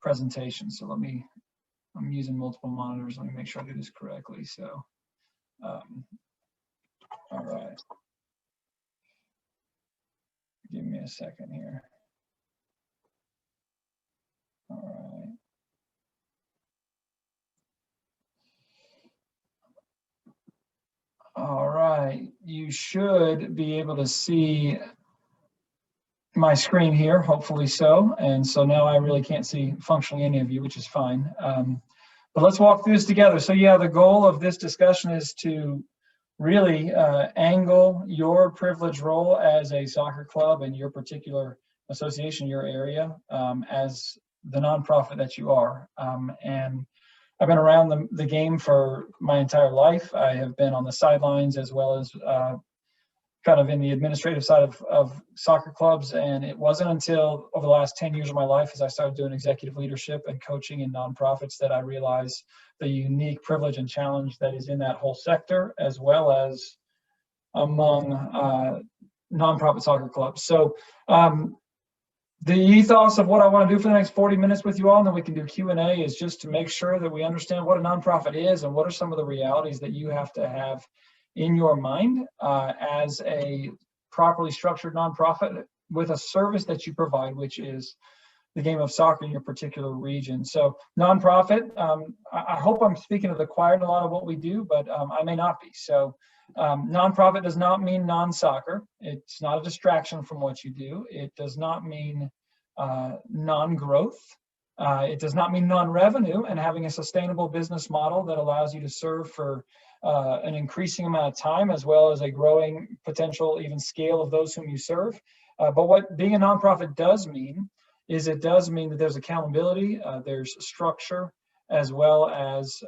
presentation. So I'm using multiple monitors. Let me make sure I do this correctly. So, all right. Give me a second here. All right. All right, you should be able to see my screen here, hopefully so. And so now I really can't see functionally any of you, which is fine. But let's walk through this together. So yeah, the goal of this discussion is to really angle your privileged role as a soccer club in your particular association, your area, as the nonprofit that you are. And I've been around the game for my entire life. I have been on the sidelines as well as kind of in the administrative side of soccer clubs. And it wasn't until over the last 10 years of my life, as I started doing executive leadership and coaching in nonprofits, that I realized the unique privilege and challenge that is in that whole sector, as well as among nonprofit soccer clubs. So the ethos of what I want to do for the next 40 minutes with you all, and then we can do Q&A, is just to make sure that we understand what a nonprofit is and what are some of the realities that you have to have in your mind as a properly structured nonprofit with a service that you provide, which is the game of soccer in your particular region. So nonprofit, I hope I'm speaking to the choir in a lot of what we do, but I may not be. So nonprofit does not mean non-soccer. It's not a distraction from what you do. It does not mean non-growth. It does not mean non-revenue and having a sustainable business model that allows you to serve for an increasing amount of time, as well as a growing potential even scale of those whom you serve. But what being a nonprofit does mean is it does mean that there's accountability, there's structure, as well as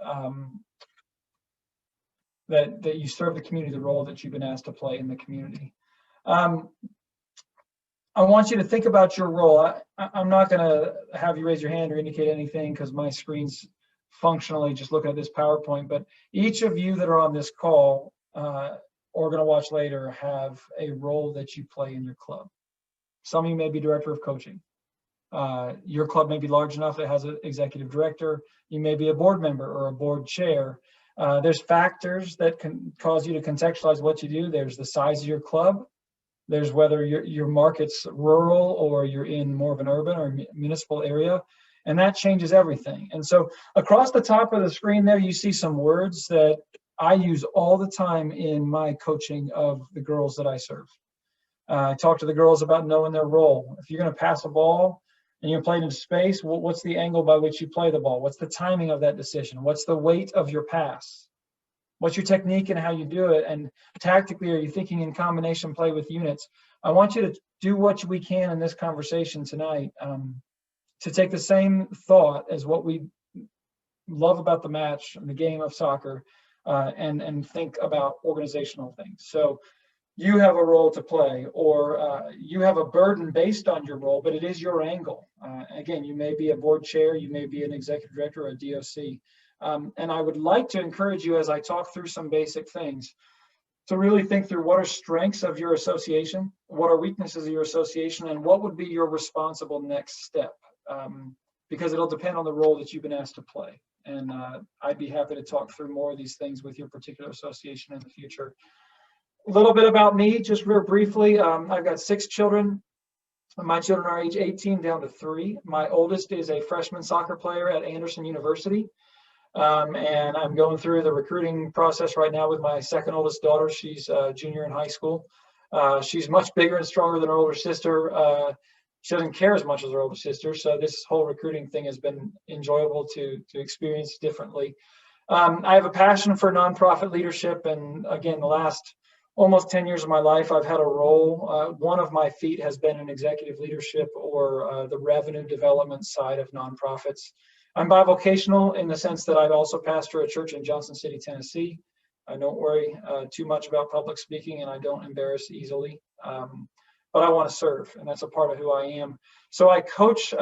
that you serve the community, the role that you've been asked to play in the community. I want you to think about your role. I'm not going to have you raise your hand or indicate anything because my screen's functionally just looking at this PowerPoint, but each of you that are on this call or going to watch later have a role that you play in your club. Some of you may be director of coaching. Your club may be large enough that has an executive director. You may be a board member or a board chair. There's factors that can cause you to contextualize what you do. There's the size of your club. There's whether your market's rural or you're in more of an urban or municipal area, and that changes everything. And so across the top of the screen there, you see some words that I use all the time in my coaching of the girls that I serve. I talk to the girls about knowing their role. If you're going to pass a ball and you're playing in space, what's the angle by which you play the ball? What's the timing of that decision? What's the weight of your pass? What's your technique and how you do it? And tactically, are you thinking in combination play with units? I want you to do what we can in this conversation tonight to take the same thought as what we love about the match and the game of soccer and think about organizational things. So you have a role to play, or you have a burden based on your role, but it is your angle. Again, you may be a board chair, you may be an executive director or a DOC. And I would like to encourage you, as I talk through some basic things, to really think through what are strengths of your association, what are weaknesses of your association, and what would be your responsible next step, because it'll depend on the role that you've been asked to play. And I'd be happy to talk through more of these things with your particular association in the future. A little bit about me, just real briefly. I've got 6 children. My children are age 18 down to 3. My oldest is a freshman soccer player at Anderson University. And I'm going through the recruiting process right now with my second oldest daughter. She's a junior in high school. She's much bigger and stronger than her older sister. She doesn't care as much as her older sister. So this whole recruiting thing has been enjoyable to experience differently. I have a passion for nonprofit leadership. And again, the last almost 10 years of my life, I've had a role. One of my feet has been in executive leadership or the revenue development side of nonprofits. I'm bivocational in the sense that I also pastor a church in Johnson City, Tennessee. I don't worry too much about public speaking, and I don't embarrass easily. But I want to serve, and that's a part of who I am. So I coach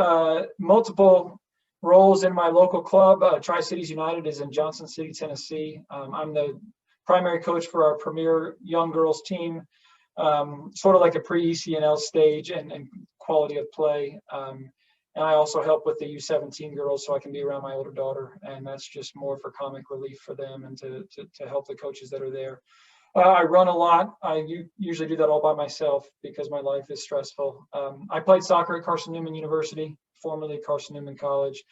multiple roles in my local club. Tri-Cities United is in Johnson City, Tennessee. I'm the primary coach for our premier young girls team, sort of like a pre-ECNL stage and quality of play. And I also help with the U17 girls so I can be around my older daughter. And that's just more for comic relief for them and to help the coaches that are there. I run a lot. I usually do that all by myself because my life is stressful. I played soccer at Carson Newman University, formerly Carson Newman College.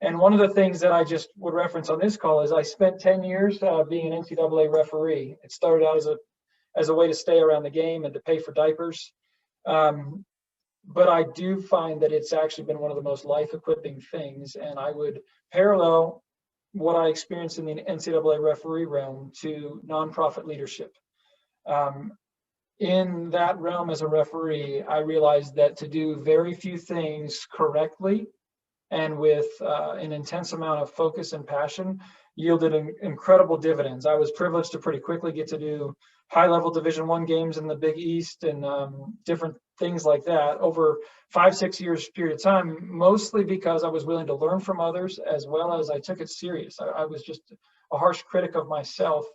And one of the things that I just would reference on this call is I spent 10 years being an NCAA referee. It started out as a way to stay around the game and to pay for diapers. But I do find that it's actually been one of the most life-equipping things. And I would parallel what I experienced in the NCAA referee realm to nonprofit leadership. In that realm as a referee, I realized that to do very few things correctly and with an intense amount of focus and passion yielded incredible dividends. I was privileged to pretty quickly get to do high-level Division I games in the Big East and different things like that over 5-6 years period of time, mostly because I was willing to learn from others as well as I took it serious. I was just a harsh critic of myself.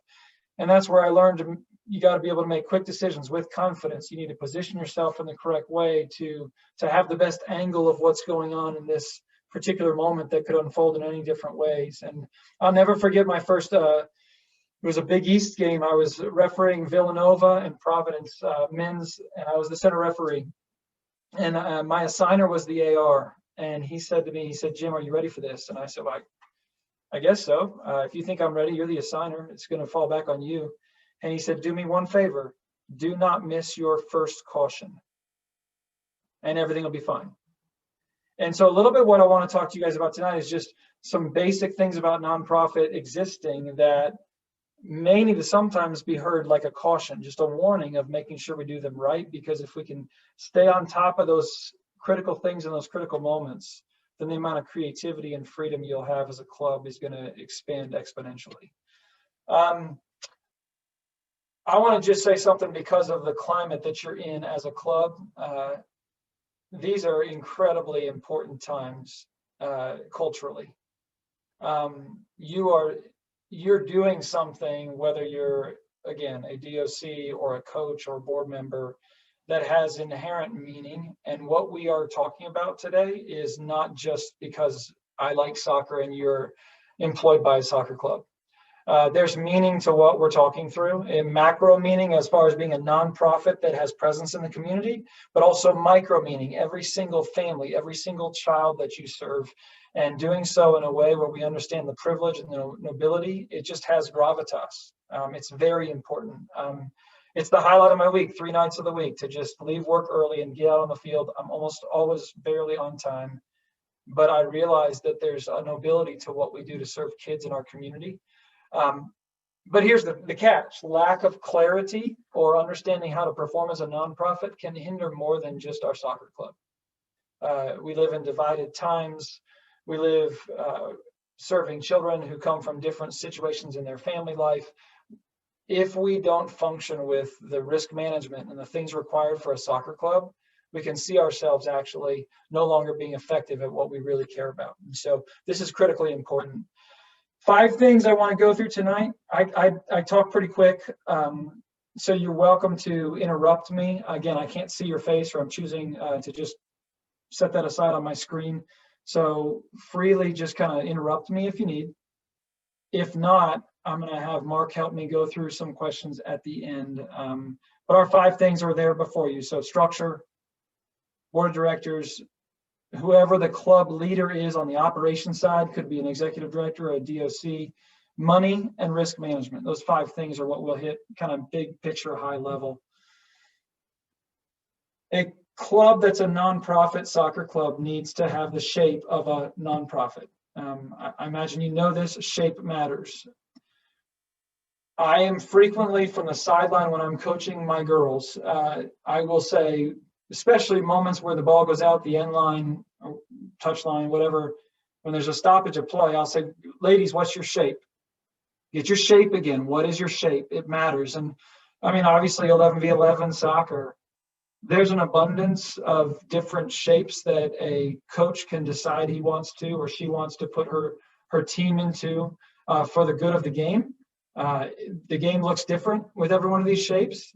And that's where I learned you got to be able to make quick decisions with confidence. You need to position yourself in the correct way to have the best angle of what's going on in this particular moment that could unfold in any different ways. And I'll never forget my first, it was a Big East game. I was refereeing Villanova and Providence men's, and I was the center referee. And my assigner was the AR. And he said to me, he said, "Jim, are you ready for this?" And I said, "Well, I guess so. If you think I'm ready, you're the assigner. It's going to fall back on you." And he said, "Do me one favor. Do not miss your first caution. And everything will be fine." And so a little bit what I want to talk to you guys about tonight is just some basic things about nonprofit existing that may need to sometimes be heard like a caution, just a warning of making sure we do them right. Because if we can stay on top of those critical things in those critical moments, then the amount of creativity and freedom you'll have as a club is going to expand exponentially. I want to just say something because of the climate that you're in as a club. These are incredibly important times culturally. You're doing something, whether you're, again, a DOC or a coach or a board member, that has inherent meaning. And what we are talking about today is not just because I like soccer and you're employed by a soccer club. There's meaning to what we're talking through, a macro meaning as far as being a nonprofit that has presence in the community, but also micro meaning, every single family, every single child that you serve, and doing so in a way where we understand the privilege and the nobility. It just has gravitas. It's very important. It's the highlight of my week, 3 nights of the week, to just leave work early and get out on the field. I'm almost always barely on time, but I realize that there's a nobility to what we do to serve kids in our community. But here's the catch. Lack of clarity or understanding how to perform as a nonprofit can hinder more than just our soccer club. We live in divided times. We live serving children who come from different situations in their family life. If we don't function with the risk management and the things required for a soccer club, we can see ourselves actually no longer being effective at what we really care about. And so this is critically important. 5 things I want to go through tonight. I talk pretty quick, so you're welcome to interrupt me. Again, I can't see your face, or I'm choosing to just set that aside on my screen. So freely just kind of interrupt me if you need. If not, I'm going to have Mark help me go through some questions at the end. But our 5 things are there before you. So structure, board of directors, whoever the club leader is on the operations side, could be an executive director or a DOC, money, and risk management. Those 5 things are what we'll hit kind of big picture, high level. A club that's a nonprofit soccer club needs to have the shape of a nonprofit. I imagine you know this, shape matters. I am frequently from the sideline when I'm coaching my girls. I will say, especially moments where the ball goes out the end line, or touch line, whatever, when there's a stoppage of play, I'll say, "Ladies, what's your shape? Get your shape again. What is your shape? It matters." And I mean, obviously 11v11 soccer, there's an abundance of different shapes that a coach can decide he wants to or she wants to put her team into for the good of the game. The game looks different with every one of these shapes.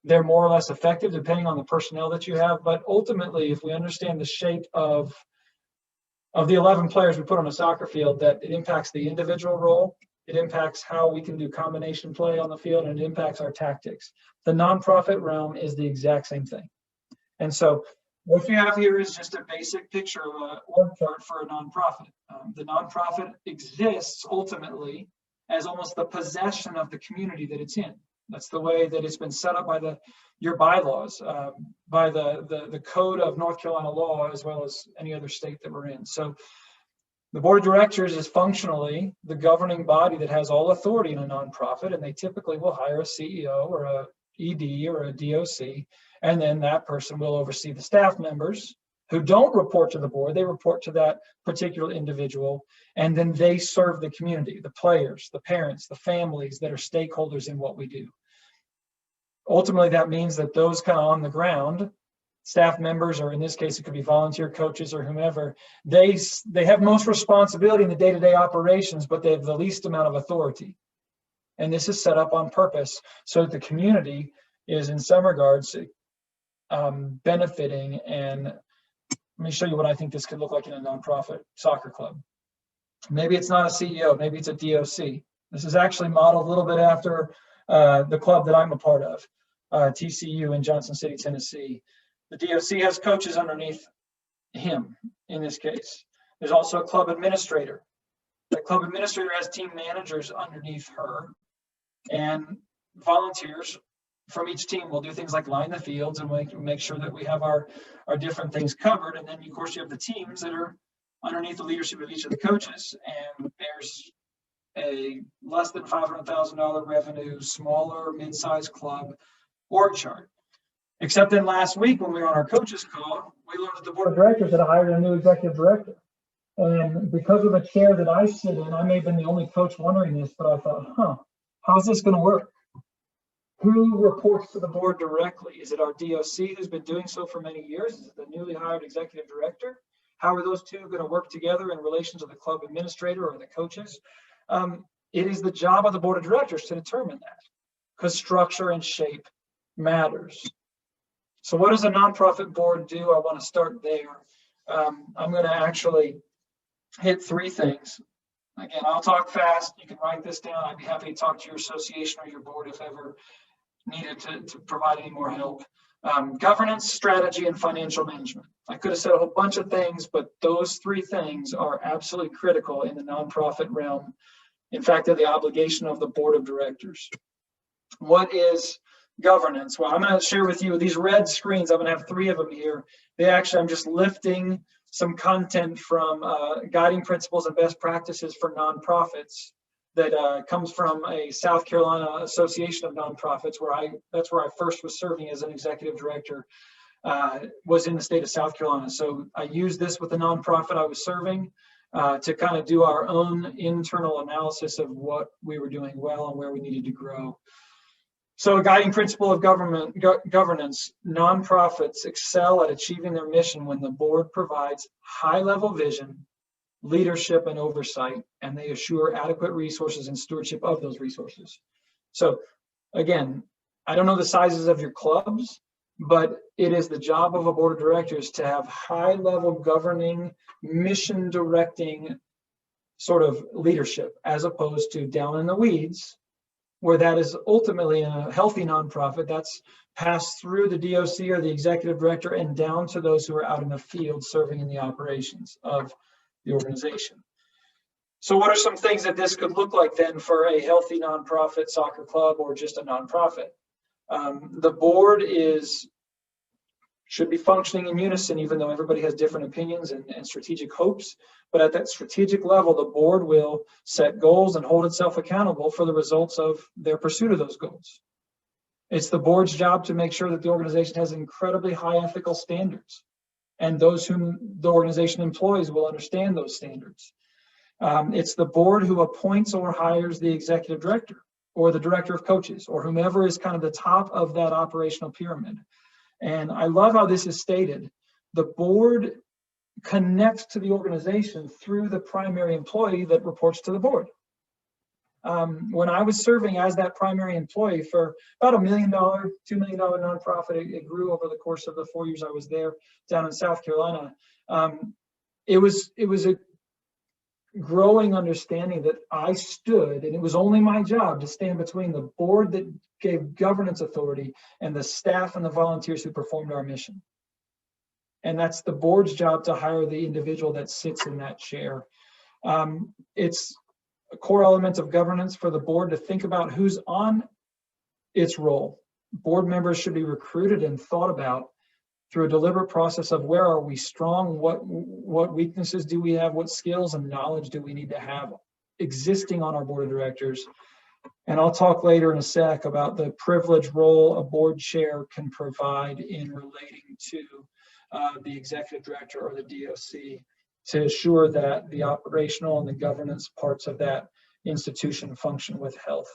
they're more or less effective depending on the personnel that you have. But ultimately, if we understand the shape of the 11 players we put on a soccer field, that it impacts the individual role, it impacts how we can do combination play on the field, and it impacts our tactics. The nonprofit realm is the exact same thing. And so what you have here is just a basic picture of an org chart for a nonprofit. The nonprofit exists ultimately as almost the possession of the community that it's in. That's the way that it's been set up by your bylaws, by the code of North Carolina law, as well as any other state that we're in. So the board of directors is functionally the governing body that has all authority in a nonprofit, and they typically will hire a CEO or a ED or a DOC, and then that person will oversee the staff members who don't report to the board. They report to that particular individual, and then they serve the community, the players, the parents, the families that are stakeholders in what we do. Ultimately, that means that those kind of on the ground staff members, or in this case, it could be volunteer coaches or whomever, they have most responsibility in the day-to-day operations, but they have the least amount of authority. And this is set up on purpose so that the community is in some regards benefiting. And let me show you what I think this could look like in a nonprofit soccer club. Maybe it's not a CEO, maybe it's a DOC. This is actually modeled a little bit after the club that I'm a part of, TCU in Johnson City, Tennessee. The DOC has coaches underneath him in this case. There's also a club administrator. The club administrator has team managers underneath her, and volunteers from each team will do things like line the fields and make sure that we have our different things covered. And then, of course, you have the teams that are underneath the leadership of each of the coaches. And there's a less than $500,000 revenue, smaller, mid-sized club org chart. Except then last week when we were on our coaches call, we learned that the board of directors had hired a new executive director. And because of the chair that I sit in, I may have been the only coach wondering this, but I thought, how's this going to work? Who reports to the board directly? Is it our DOC who's been doing so for many years? Is it the newly hired executive director? How are those two going to work together in relation to the club administrator or the coaches? It is the job of the board of directors to determine that, because structure and shape matters. So what does a nonprofit board do? I want to start there. I'm going to actually hit three things. Again, I'll talk fast. You can write this down. I'd be happy to talk to your association or your board if ever needed to provide any more help. Governance, strategy, and financial management. I could have said a whole bunch of things, but those three things are absolutely critical in the nonprofit realm. In fact, they're the obligation of the board of directors. What is governance? Well, I'm going to share with you these red screens. I'm going to have three of them here. I'm just lifting some content from guiding principles and best practices for nonprofits that comes from a South Carolina Association of Nonprofits, that's where I first was serving as an executive director, was in the state of South Carolina. So I used this with the nonprofit I was serving to kind of do our own internal analysis of what we were doing well and where we needed to grow. So a guiding principle of governance, nonprofits excel at achieving their mission when the board provides high-level vision, leadership, and oversight, and they assure adequate resources and stewardship of those resources. So again, I don't know the sizes of your clubs, but it is the job of a board of directors to have high-level governing, mission-directing sort of leadership, as opposed to down in the weeds, where that is ultimately in a healthy nonprofit, that's passed through the DOC or the executive director and down to those who are out in the field serving in the operations of the organization. So what are some things that this could look like then for a healthy nonprofit soccer club or just a nonprofit? The board should be functioning in unison, even though everybody has different opinions and strategic hopes. But at that strategic level, the board will set goals and hold itself accountable for the results of their pursuit of those goals. It's the board's job to make sure that the organization has incredibly high ethical standards, and those whom the organization employs will understand those standards. It's the board who appoints or hires the executive director or the director of coaches or whomever is kind of the top of that operational pyramid. And I love how this is stated. The board connects to the organization through the primary employee that reports to the board. When I was serving as that primary employee for about $1 million, $2 million nonprofit, it grew over the course of the 4 years I was there down in South Carolina. It was a growing understanding that I stood, and it was only my job to stand between the board that gave governance authority and the staff and the volunteers who performed our mission. And that's the board's job to hire the individual that sits in that chair. It's a core element of governance for the board to think about who's on its role. Board members should be recruited and thought about through a deliberate process of where are we strong, what weaknesses do we have, what skills and knowledge do we need to have existing on our board of directors. And I'll talk later in a sec about the privileged role a board chair can provide in relating to the executive director or the DOC to assure that the operational and the governance parts of that institution function with health.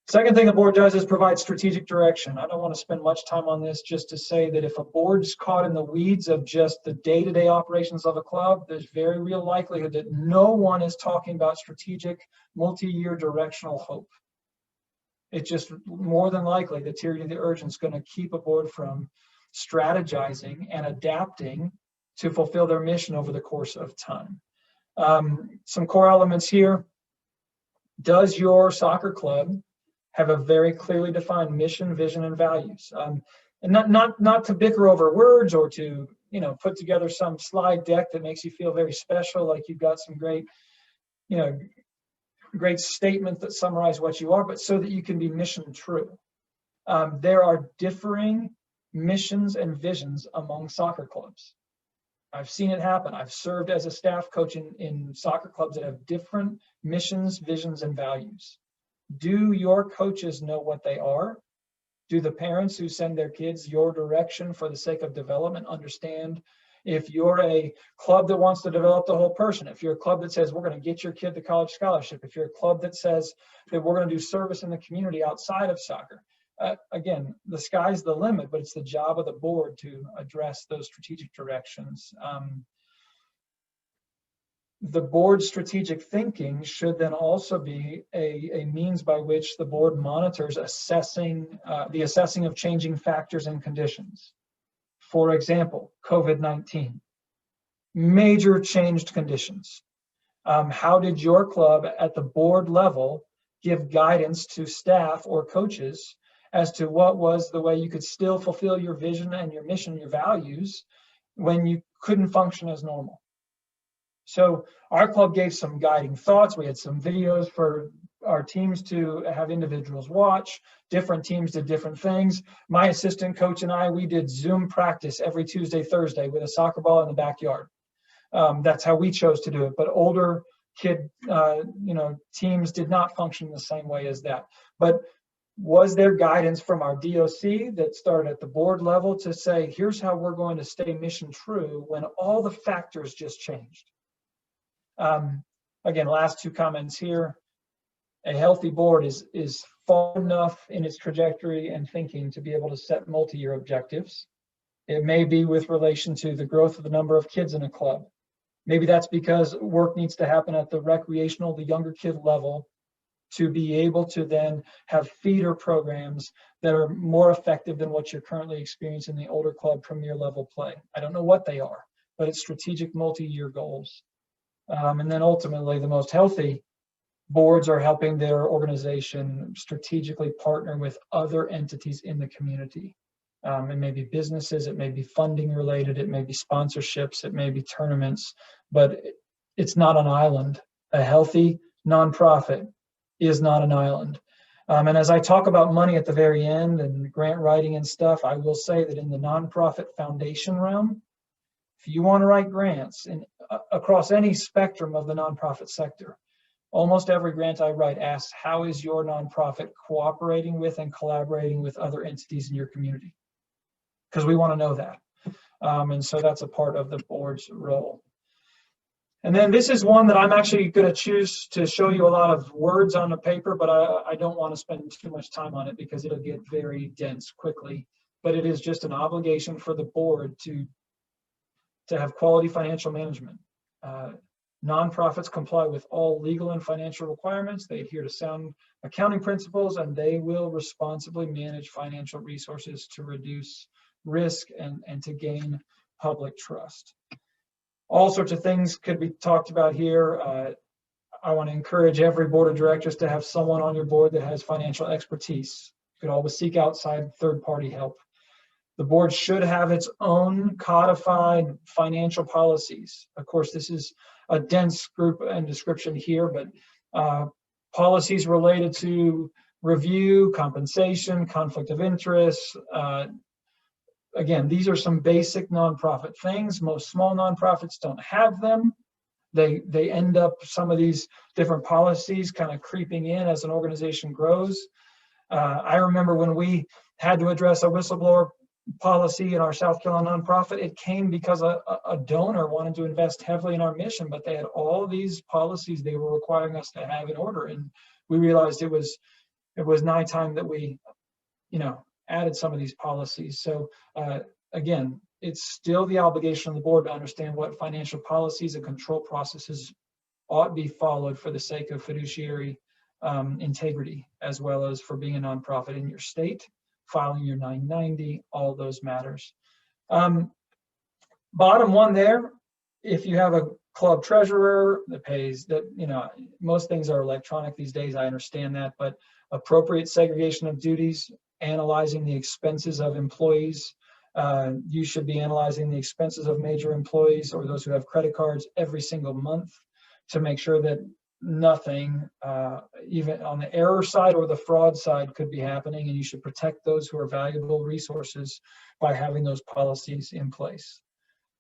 Second thing the board does is provide strategic direction. I don't want to spend much time on this, just to say that if a board's caught in the weeds of just the day-to-day operations of a club, there's very real likelihood that no one is talking about strategic, multi-year directional hope. It's just more than likely the tyranny of the urgent is going to keep a board from strategizing and adapting to fulfill their mission over the course of time. Some core elements here. Does your soccer club have a very clearly defined mission, vision, and values? And not to bicker over words or to put together some slide deck that makes you feel very special, like you've got some great statement that summarize what you are, but so that you can be mission true. There are differing missions and visions among soccer clubs. I've seen it happen. I've served as a staff coach in soccer clubs that have different missions, visions, and values. Do your coaches know what they are? Do the parents who send their kids your direction for the sake of development understand? If you're a club that wants to develop the whole person, if you're a club that says we're going to get your kid the college scholarship, if you're a club that says that we're going to do service in the community outside of soccer, again, the sky's the limit, but it's the job of the board to address those strategic directions. The board's strategic thinking should then also be a means by which the board monitors the assessing of changing factors and conditions. For example, COVID-19, major changed conditions. How did your club at the board level give guidance to staff or coaches as to what was the way you could still fulfill your vision and your mission, your values, when you couldn't function as normal? So our club gave some guiding thoughts. We had some videos for our teams to have individuals watch. Different teams did different things. My assistant coach and I, we did Zoom practice every Tuesday, Thursday with a soccer ball in the backyard. That's how we chose to do it. But older kid, teams did not function the same way as that. But was there guidance from our DOC that started at the board level to say, here's how we're going to stay mission true when all the factors just changed? Again, last two comments here. A healthy board is far enough in its trajectory and thinking to be able to set multi-year objectives. It may be with relation to the growth of the number of kids in a club. Maybe that's because work needs to happen at the recreational, the younger kid level, to be able to then have feeder programs that are more effective than what you're currently experiencing in the older club premier level play. I don't know what they are, but it's strategic multi-year goals. And then ultimately, the most healthy boards are helping their organization strategically partner with other entities in the community. It may be businesses, it may be funding related, it may be sponsorships, it may be tournaments, but it's not an island. A healthy nonprofit is not an island. And as I talk about money at the very end and grant writing and stuff, I will say that in the nonprofit foundation realm, if you want to write grants across any spectrum of the nonprofit sector, almost every grant I write asks, how is your nonprofit cooperating with and collaborating with other entities in your community? Because we want to know that. And so that's a part of the board's role. And then this is one that I'm actually going to choose to show you a lot of words on the paper, but I don't want to spend too much time on it because it'll get very dense quickly. But it is just an obligation for the board to have quality financial management. Nonprofits comply with all legal and financial requirements. They adhere to sound accounting principles, and they will responsibly manage financial resources to reduce risk and to gain public trust. All sorts of things could be talked about here. I want to encourage every board of directors to have someone on your board that has financial expertise. You could always seek outside third-party help. The board should have its own codified financial policies. Of course, this is a dense group and description here, but policies related to review, compensation, conflict of interest. Again, these are some basic nonprofit things. Most small nonprofits don't have them. They end up, some of these different policies kind of creeping in as an organization grows. I remember when we had to address a whistleblower policy in our South Carolina nonprofit, it came because a donor wanted to invest heavily in our mission, but they had all these policies they were requiring us to have in order. And we realized it was nigh time that we, added some of these policies. So again, it's still the obligation of the board to understand what financial policies and control processes ought to be followed for the sake of fiduciary integrity, as well as for being a nonprofit in your state, filing your 990, all those matters. Bottom one there, if you have a club treasurer that pays that, most things are electronic these days, I understand that, but appropriate segregation of duties, analyzing the expenses of employees. You should be analyzing the expenses of major employees or those who have credit cards every single month to make sure that nothing, even on the error side or the fraud side, could be happening, and you should protect those who are valuable resources by having those policies in place.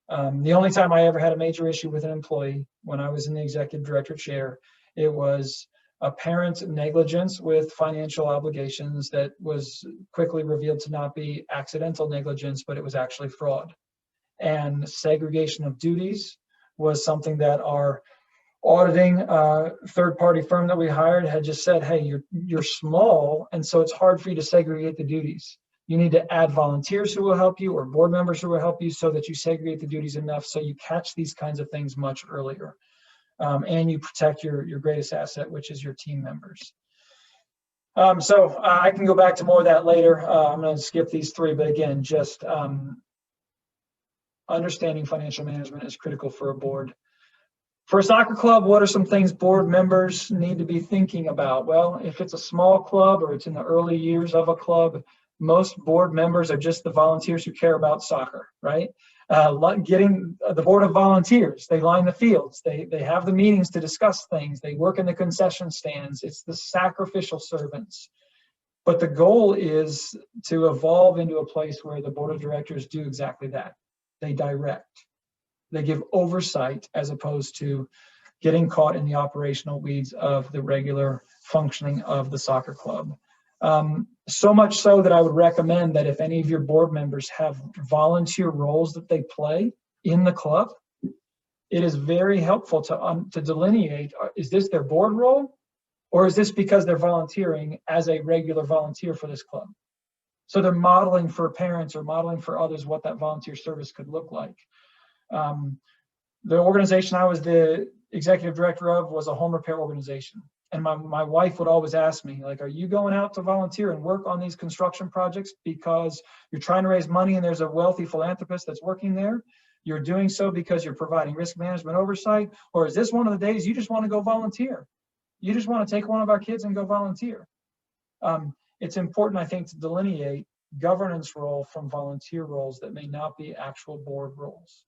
The only time I ever had a major issue with an employee when I was in the executive director chair, it was apparent negligence with financial obligations that was quickly revealed to not be accidental negligence, but it was actually fraud. And segregation of duties was something that our auditing third-party firm that we hired had just said, hey, you're small, and so it's hard for you to segregate the duties. You need to add volunteers who will help you or board members who will help you so that you segregate the duties enough so you catch these kinds of things much earlier. And you protect your greatest asset, which is your team members. So I can go back to more of that later. I'm going to skip these three, but again, just understanding financial management is critical for a board. For a soccer club, what are some things board members need to be thinking about? Well, if it's a small club or it's in the early years of a club, most board members are just the volunteers who care about soccer, right? Getting the board of volunteers, they line the fields, they have the meetings to discuss things, they work in the concession stands. It's the sacrificial servants. But the goal is to evolve into a place where the board of directors do exactly that. They direct, they give oversight, as opposed to getting caught in the operational weeds of the regular functioning of the soccer club. So much so that I would recommend that if any of your board members have volunteer roles that they play in the club, it is very helpful to delineate, is this their board role, or is this because they're volunteering as a regular volunteer for this club? So they're modeling for parents or modeling for others what that volunteer service could look like. The organization I was the executive director of was a home repair organization. And my wife would always ask me, like, are you going out to volunteer and work on these construction projects because you're trying to raise money and there's a wealthy philanthropist that's working there? You're doing so because you're providing risk management oversight? Or is this one of the days you just want to go volunteer? You just want to take one of our kids and go volunteer? It's important, I think, to delineate governance role from volunteer roles that may not be actual board roles.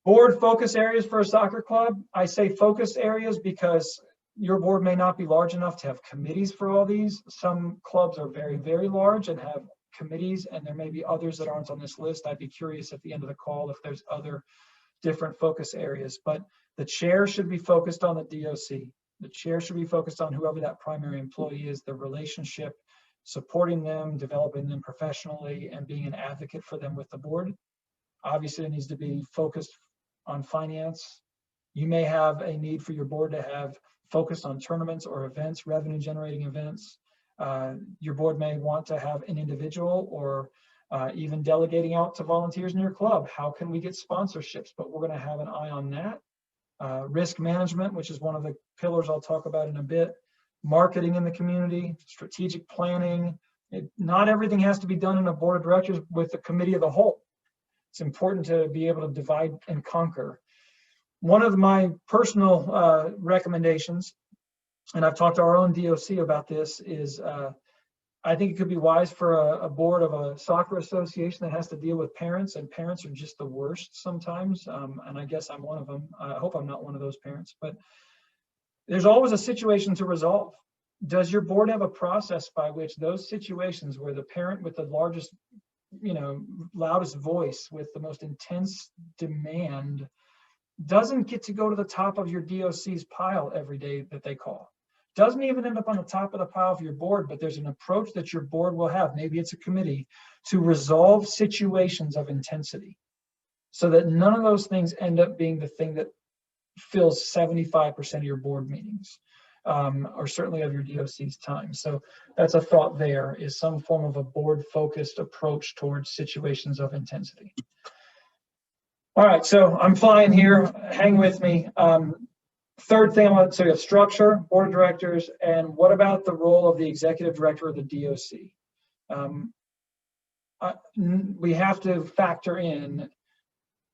Board focus areas for a soccer club. I say focus areas because your board may not be large enough to have committees for all these. Some clubs are very, very large and have committees, and there may be others that aren't on this list. I'd be curious at the end of the call if there's other different focus areas, but the chair should be focused on the DOC. The chair should be focused on whoever that primary employee is, the relationship, supporting them, developing them professionally, and being an advocate for them with the board. Obviously, it needs to be focused on finance. You may have a need for your board to have focused on tournaments or events, revenue generating events. Your board may want to have an individual or even delegating out to volunteers in your club. How can we get sponsorships? But we're going to have an eye on that. risk management, which is one of the pillars I'll talk about in a bit, marketing in the community, strategic planning. Not everything has to be done in a board of directors with a committee of the whole. It's important to be able to divide and conquer. One of my personal recommendations, and I've talked to our own DOC about this, is I think it could be wise for a board of a soccer association that has to deal with parents, and parents are just the worst sometimes. And I guess I'm one of them. I hope I'm not one of those parents, but there's always a situation to resolve. Does your board have a process by which those situations where the parent with the largest, loudest voice with the most intense demand doesn't get to go to the top of your DOC's pile every day that they call? Doesn't even end up on the top of the pile of your board, but there's an approach that your board will have, maybe it's a committee, to resolve situations of intensity so that none of those things end up being the thing that fills 75% of your board meetings, or certainly of your DOC's time. So that's a thought there, is some form of a board-focused approach towards situations of intensity. All right, so I'm flying here, hang with me. Third thing I want to say is structure, board of directors, and what about the role of the executive director or the DOC? We have to factor in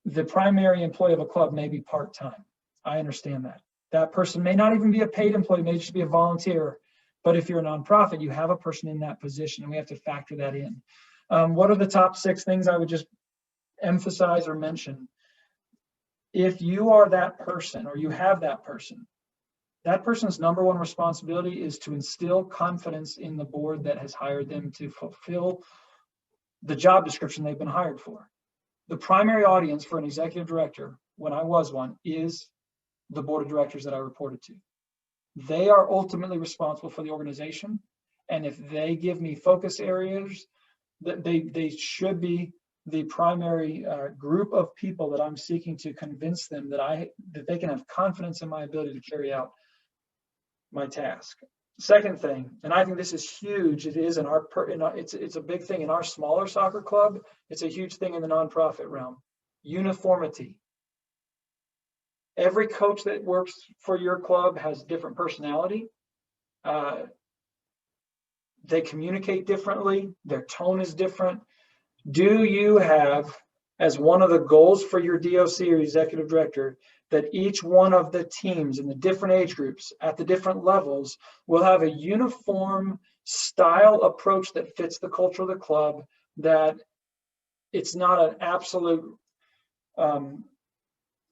the primary employee of a club may be part-time. I understand that. That person may not even be a paid employee, may just be a volunteer. But if you're a nonprofit, you have a person in that position, and we have to factor that in. What are the top 6 things I would just emphasize or mention? If you are that person, or you have that person's number one responsibility is to instill confidence in the board that has hired them to fulfill the job description they've been hired for. The primary audience for an executive director, when I was one, is the board of directors that I reported to. They are ultimately responsible for the organization. And if they give me focus areas, that they should be the primary group of people that I'm seeking to convince them that they can have confidence in my ability to carry out my task. Second thing, and I think this is huge, it is it's a big thing in our smaller soccer club. It's a huge thing in the nonprofit realm. Uniformity. Every coach that works for your club has different personality. They communicate differently. Their tone is different. Do you have, as one of the goals for your DOC or executive director, that each one of the teams in the different age groups at the different levels will have a uniform style approach that fits the culture of the club, that it's not an absolute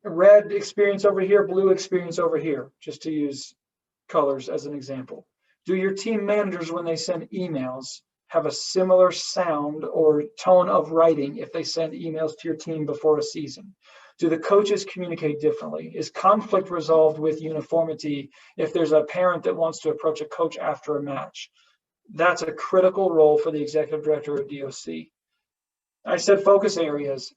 red experience over here, blue experience over here, just to use colors as an example? Do your team managers, when they send emails, have a similar sound or tone of writing if they send emails to your team before a season? Do the coaches communicate differently? Is conflict resolved with uniformity if there's a parent that wants to approach a coach after a match? That's a critical role for the executive director of DOC. I said focus areas.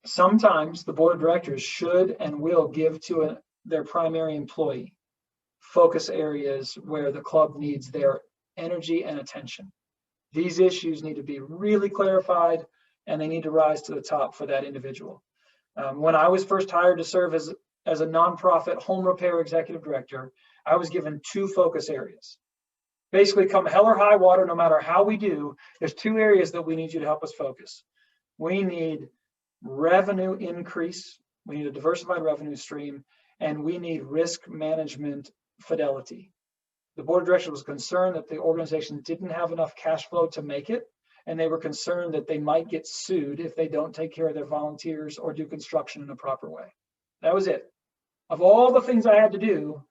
Sometimes the board of directors should and will give to their primary employee focus areas where the club needs their energy and attention. These issues need to be really clarified, and they need to rise to the top for that individual. When I was first hired to serve as a nonprofit home repair executive director, I was given 2 focus areas. Basically, come hell or high water, no matter how we do, there's 2 areas that we need you to help us focus. We need revenue increase, we need a diversified revenue stream, and we need risk management fidelity. The board of directors was concerned that the organization didn't have enough cash flow to make it, and they were concerned that they might get sued if they don't take care of their volunteers or do construction in a proper way. That was it. Of all the things I had to do,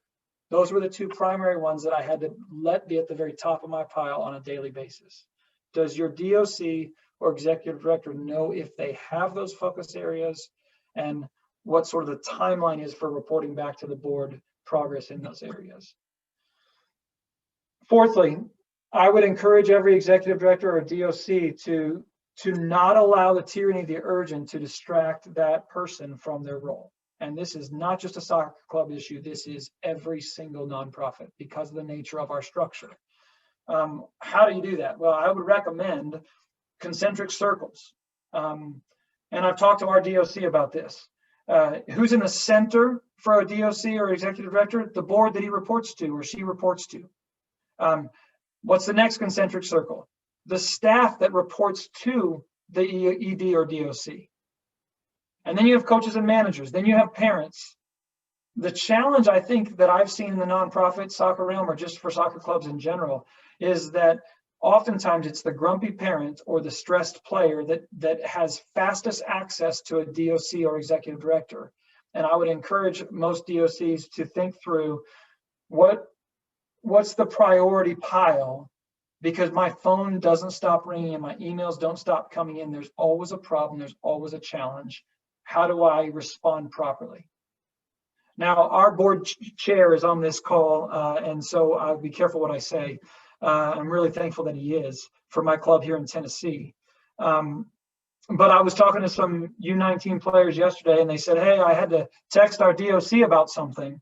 those were the 2 primary ones that I had to let be at the very top of my pile on a daily basis. Does your DOC or executive director know if they have those focus areas, and what sort of the timeline is for reporting back to the board progress in those areas? Fourthly, I would encourage every executive director or DOC to not allow the tyranny of the urgent to distract that person from their role. And this is not just a soccer club issue. This is every single nonprofit because of the nature of our structure. How do you do that? Well, I would recommend concentric circles. And I've talked to our DOC about this. Who's in the center for a DOC or executive director? The board that he reports to or she reports to. What's the next concentric circle? The staff that reports to the ED or DOC. And then you have coaches and managers. Then you have parents. The challenge I think that I've seen in the nonprofit soccer realm, or just for soccer clubs in general, is that oftentimes it's the grumpy parent or the stressed player that has fastest access to a DOC or executive director. And I would encourage most DOCs to think through what's the priority pile, because my phone doesn't stop ringing and my emails don't stop coming in. There's always a problem. There's always a challenge. How do I respond properly? Now, our board chair is on this call, and so I'll be careful what I say. I'm really thankful that he is for my club here in Tennessee. But I was talking to some U19 players yesterday, and they said, hey, I had to text our DOC about something.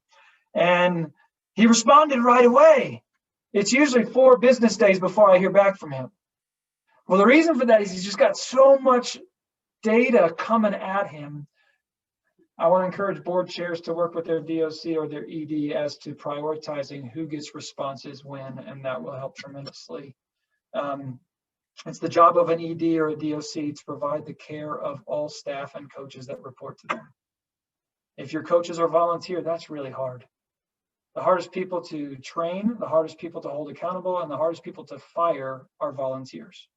And he responded right away. It's usually 4 business days before I hear back from him. Well, the reason for that is he's just got so much data coming at him. I want to encourage board chairs to work with their DOC or their ED as to prioritizing who gets responses when, and that will help tremendously. It's the job of an ED or a DOC to provide the care of all staff and coaches that report to them. If your coaches are volunteer, that's really hard. The hardest people to train, the hardest people to hold accountable, and the hardest people to fire are volunteers.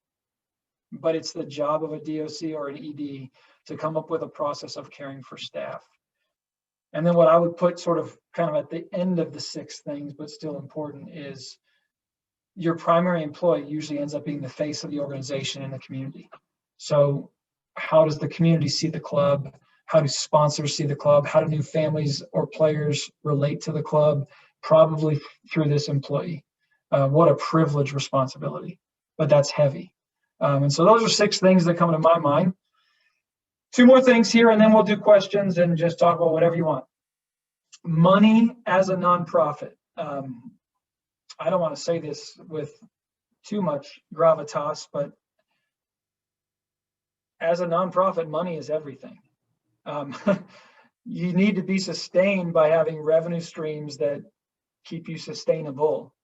But it's the job of a DOC or an ED to come up with a process of caring for staff. And then what I would put sort of kind of at the end of the 6 things, but still important, is your primary employee usually ends up being the face of the organization and the community. So how does the community see the club? How do sponsors see the club? How do new families or players relate to the club? Probably through this employee. What a privileged responsibility, but that's heavy. And so those are 6 things that come to my mind. 2 more things here, and then we'll do questions and just talk about whatever you want. Money as a nonprofit. I don't want to say this with too much gravitas, but as a nonprofit, money is everything. You need to be sustained by having revenue streams that keep you sustainable.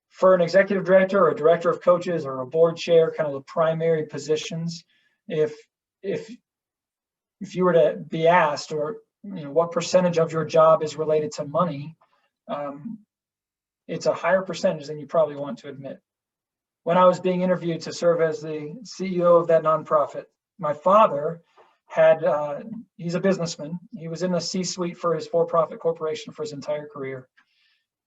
For an executive director or a director of coaches or a board chair, kind of the primary positions, if you were to be asked, or what percentage of your job is related to money, it's a higher percentage than you probably want to admit. When I was being interviewed to serve as the CEO of that nonprofit, my father he's a businessman. He was in the C-suite for his for-profit corporation for his entire career.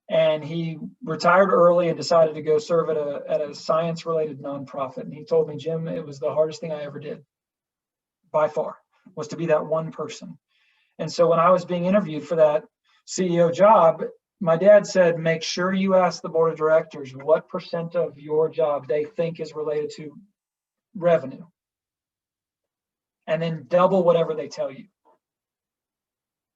And he retired early and decided to go serve at a science-related nonprofit. And he told me, Jim, it was the hardest thing I ever did, by far, was to be that one person. And so when I was being interviewed for that CEO job, my dad said, make sure you ask the board of directors what % of your job they think is related to revenue. And then double whatever they tell you.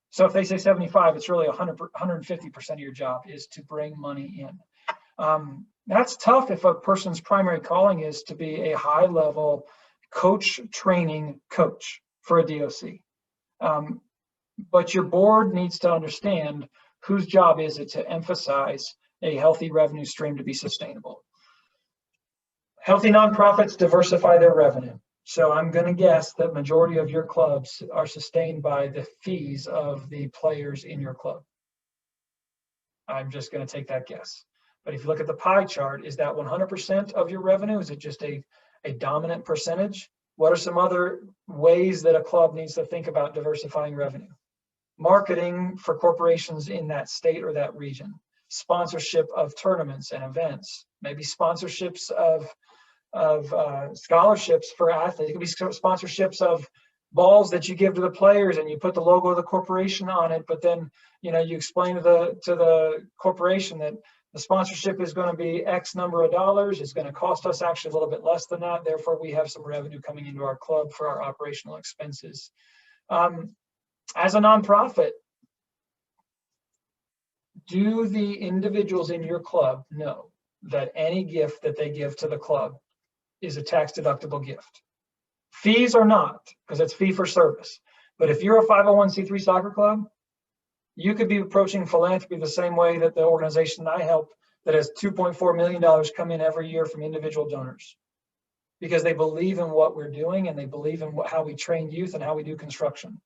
So if they say 75, it's really 150% of your job is to bring money in. That's tough if a person's primary calling is to be a high-level coach training coach for a DOC. But your board needs to understand whose job is it to emphasize a healthy revenue stream to be sustainable. Healthy nonprofits diversify their revenue. So I'm going to guess that majority of your clubs are sustained by the fees of the players in your club. I'm just going to take that guess. But if you look at the pie chart, is that 100% of your revenue? Is it just a dominant percentage? What are some other ways that a club needs to think about diversifying revenue? Marketing for corporations in that state or that region. Sponsorship of tournaments and events. Maybe sponsorships of scholarships for athletes. It could be sponsorships of balls that you give to the players and you put the logo of the corporation on it, but then you explain to the corporation that the sponsorship is going to be X number of dollars. It's going to cost us actually a little bit less than that. Therefore, we have some revenue coming into our club for our operational expenses. As a nonprofit, do the individuals in your club know that any gift that they give to the club is a tax-deductible gift? Fees are not, because it's fee for service. But if you're a 501c3 soccer club, you could be approaching philanthropy the same way that the organization I help that has $2.4 million come in every year from individual donors, because they believe in what we're doing and they believe in how we train youth and how we do construction.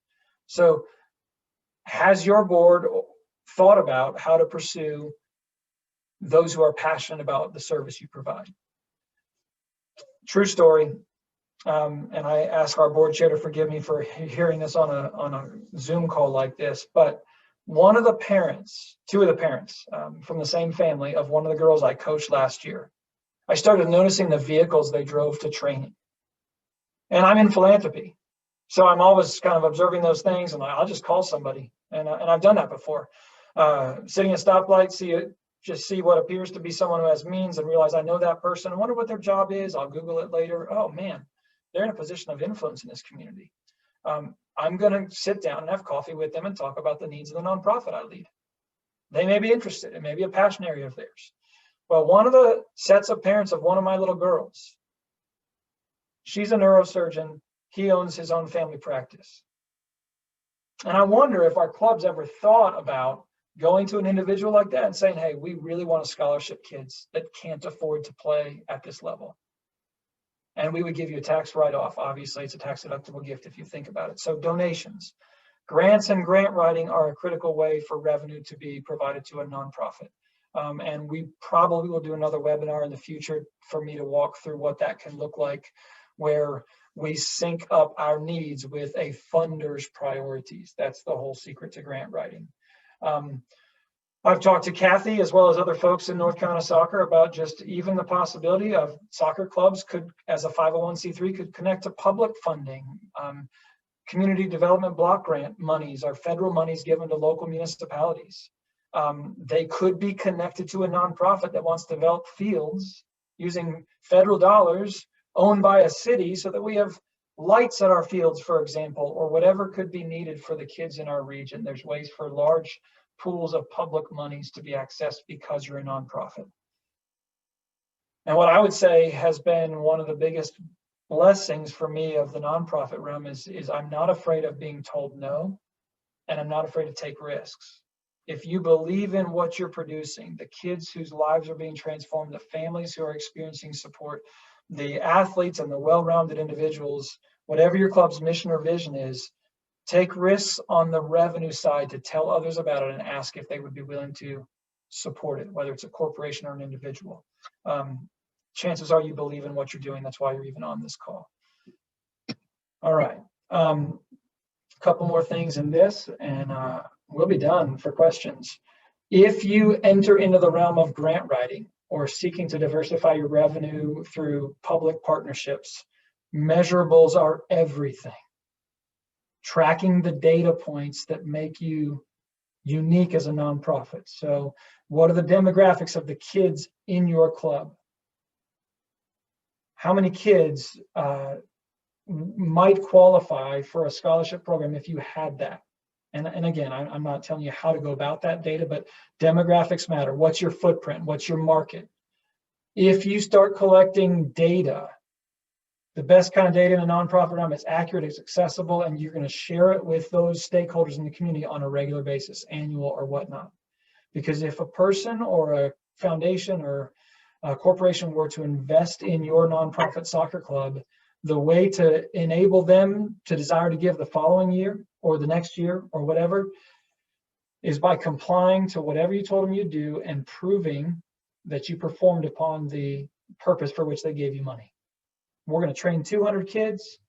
So has your board thought about how to pursue those who are passionate about the service you provide? True story. And I ask our board chair to forgive me for hearing this on a Zoom call like this, but one of the parents, two of the parents from the same family of one of the girls I coached last year, I started noticing the vehicles they drove to training. And I'm in philanthropy, so I'm always kind of observing those things, and I'll just call somebody. And I've done that before. Sitting at a stoplight, see what appears to be someone who has means and realize I know that person. I wonder what their job is. I'll Google it later. Oh man, they're in a position of influence in this community. I'm going to sit down and have coffee with them and talk about the needs of the nonprofit I lead. They may be interested. It may be a passion area of theirs. Well, one of the sets of parents of one of my little girls, she's a neurosurgeon. He owns his own family practice. And I wonder if our clubs ever thought about going to an individual like that and saying, hey, we really want to scholarship kids that can't afford to play at this level. And we would give you a tax write-off. Obviously, it's a tax-deductible gift if you think about it. So donations, grants and grant writing are a critical way for revenue to be provided to a nonprofit. And we probably will do another webinar in the future for me to walk through what that can look like, where we sync up our needs with a funder's priorities. That's the whole secret to grant writing. I've talked to Kathy as well as other folks in North Carolina Soccer about just even the possibility of soccer clubs could, as a 501c3, could connect to public funding. Community development block grant monies are federal monies given to local municipalities. They could be connected to a nonprofit that wants to develop fields using federal dollars owned by a city so that we have lights at our fields, for example, or whatever could be needed for the kids in our region. There's ways for large pools of public monies to be accessed because you're a nonprofit. And what I would say has been one of the biggest blessings for me of the nonprofit realm is I'm not afraid of being told no, and I'm not afraid to take risks. If you believe in what you're producing, the kids whose lives are being transformed, the families who are experiencing support, the athletes and the well-rounded individuals, whatever your club's mission or vision is, take risks on the revenue side to tell others about it and ask if they would be willing to support it, whether it's a corporation or an individual. Chances are you believe in what you're doing. That's why you're even on this call. All right. A couple more things in this, and we'll be done for questions. If you enter into the realm of grant writing or seeking to diversify your revenue through public partnerships, measurables are everything. Tracking the data points that make you unique as a nonprofit. So what are the demographics of the kids in your club? How many kids might qualify for a scholarship program if you had that? And again, I'm not telling you how to go about that data, but demographics matter. What's your footprint? What's your market? If you start collecting data, the best kind of data in a nonprofit realm is accurate, it's accessible, and you're going to share it with those stakeholders in the community on a regular basis, annual or whatnot. Because if a person or a foundation or a corporation were to invest in your nonprofit soccer club, the way to enable them to desire to give the following year or the next year or whatever is by complying to whatever you told them you'd do and proving that you performed upon the purpose for which they gave you money. We're going to train 200 kids.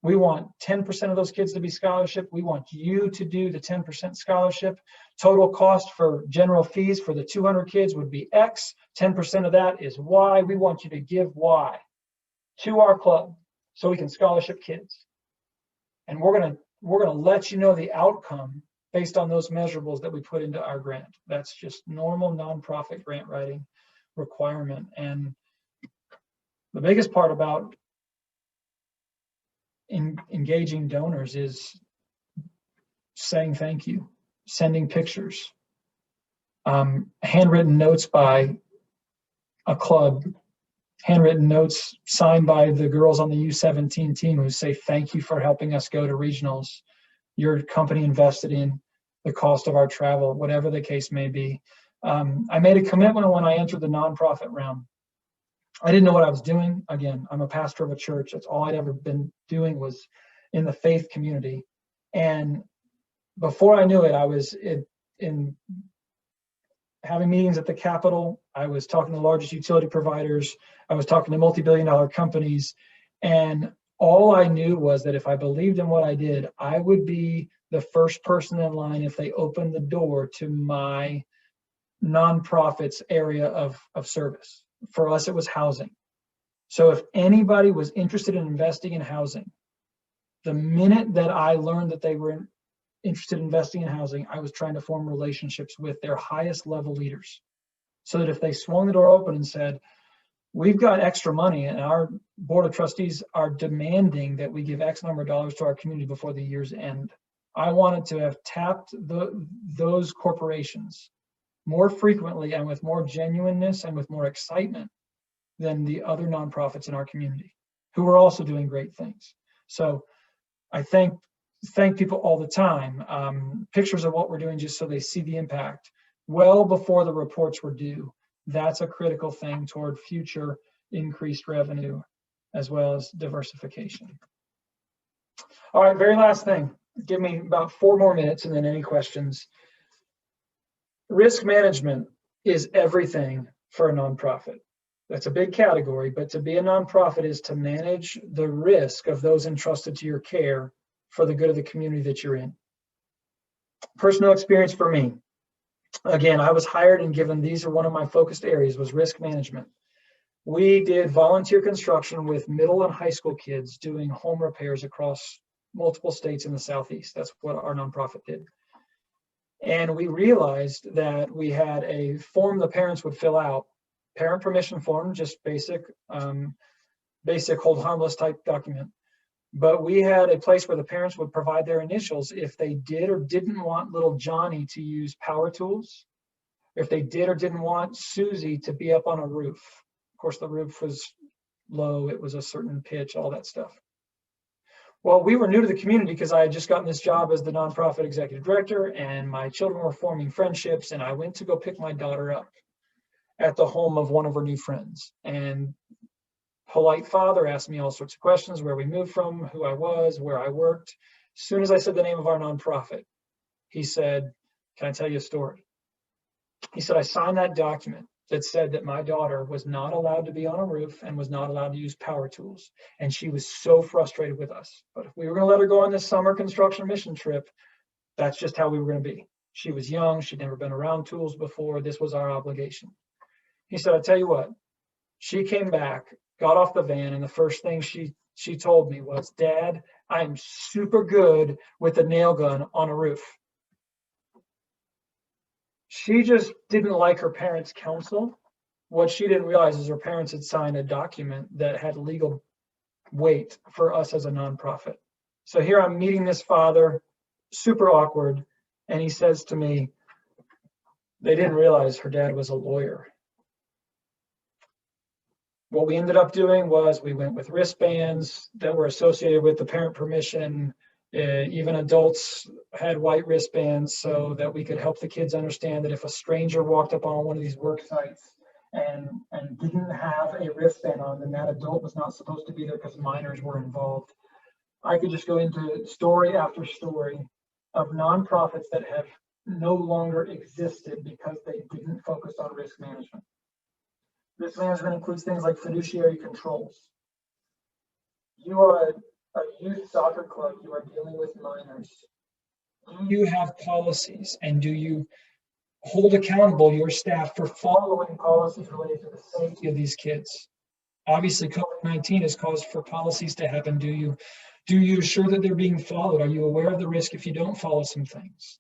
We want 10% of those kids to be scholarship. We want you to do the 10% scholarship. Total cost for general fees for the 200 kids would be X. 10% of that is Y. We want you to give Y to our club so we can scholarship kids. And we're going to let you know the outcome based on those measurables that we put into our grant. That's just normal nonprofit grant writing requirement. And the biggest part about engaging donors is saying thank you, sending pictures, handwritten notes by a club, handwritten notes signed by the girls on the U17 team who say thank you for helping us go to regionals. your company invested in, the cost of our travel, whatever the case may be. I made a commitment when I entered the nonprofit realm. I didn't know what I was doing. Again, I'm a pastor of a church. That's all I'd ever been doing was in the faith community. And before I knew it, I was in having meetings at the Capitol. I was talking to the largest utility providers. I was talking to multi-billion-dollar companies. And all I knew was that if I believed in what I did, I would be the first person in line if they opened the door to my nonprofit's area of service. For us, it was housing. So if anybody was interested in investing in housing, the minute that I learned that they were interested in investing in housing, I was trying to form relationships with their highest level leaders so that if they swung the door open and said, we've got extra money and our board of trustees are demanding that we give X number of dollars to our community before the year's end, I wanted to have tapped those corporations more frequently and with more genuineness and with more excitement than the other nonprofits in our community who were also doing great things. So I thank people all the time. Pictures of what we're doing just so they see the impact well before the reports were due. That's a critical thing toward future increased revenue as well as diversification. All right, very last thing. Give me about 4 more minutes and then any questions. Risk management is everything for a nonprofit. That's a big category, but to be a nonprofit is to manage the risk of those entrusted to your care for the good of the community that you're in. Personal experience for me. Again, I was hired and given these are one of my focused areas was risk management. We did volunteer construction with middle and high school kids doing home repairs across multiple states in the Southeast. That's what our nonprofit did. And we realized that we had a form the parents would fill out, parent permission form, just basic hold harmless type document. But we had a place where the parents would provide their initials if they did or didn't want little Johnny to use power tools, if they did or didn't want Susie to be up on a roof. Of course, the roof was low, it was a certain pitch, all that stuff. Well, we were new to the community because I had just gotten this job as the nonprofit executive director and my children were forming friendships, and I went to go pick my daughter up at the home of one of her new friends. And polite father asked me all sorts of questions, where we moved from, who I was, where I worked. As soon as I said the name of our nonprofit, he said, "Can I tell you a story?" He said, "I signed that document that said that my daughter was not allowed to be on a roof and was not allowed to use power tools. And she was so frustrated with us. But if we were going to let her go on this summer construction mission trip, that's just how we were going to be. She was young. She'd never been around tools before. This was our obligation." He said, "I'll tell you what." She came back, got off the van, and the first thing she told me was, "Dad, I'm super good with a nail gun on a roof." She just didn't like her parents' counsel. What she didn't realize is her parents had signed a document that had legal weight for us as a nonprofit. So here I'm meeting this father, super awkward, and he says to me, they didn't realize her dad was a lawyer. What we ended up doing was we went with wristbands that were associated with the parent permission. Even adults had white wristbands so that we could help the kids understand that if a stranger walked up on one of these work sites and didn't have a wristband on, then that adult was not supposed to be there because minors were involved. I could just go into story after story of nonprofits that have no longer existed because they didn't focus on risk management. Risk management includes things like fiduciary controls. You are a youth soccer club, you are dealing with minors. Do you have policies, and do you hold accountable your staff for following policies related to the safety of these kids? Obviously, COVID-19 has caused for policies to happen. Do you assure that they're being followed? Are you aware of the risk if you don't follow some things?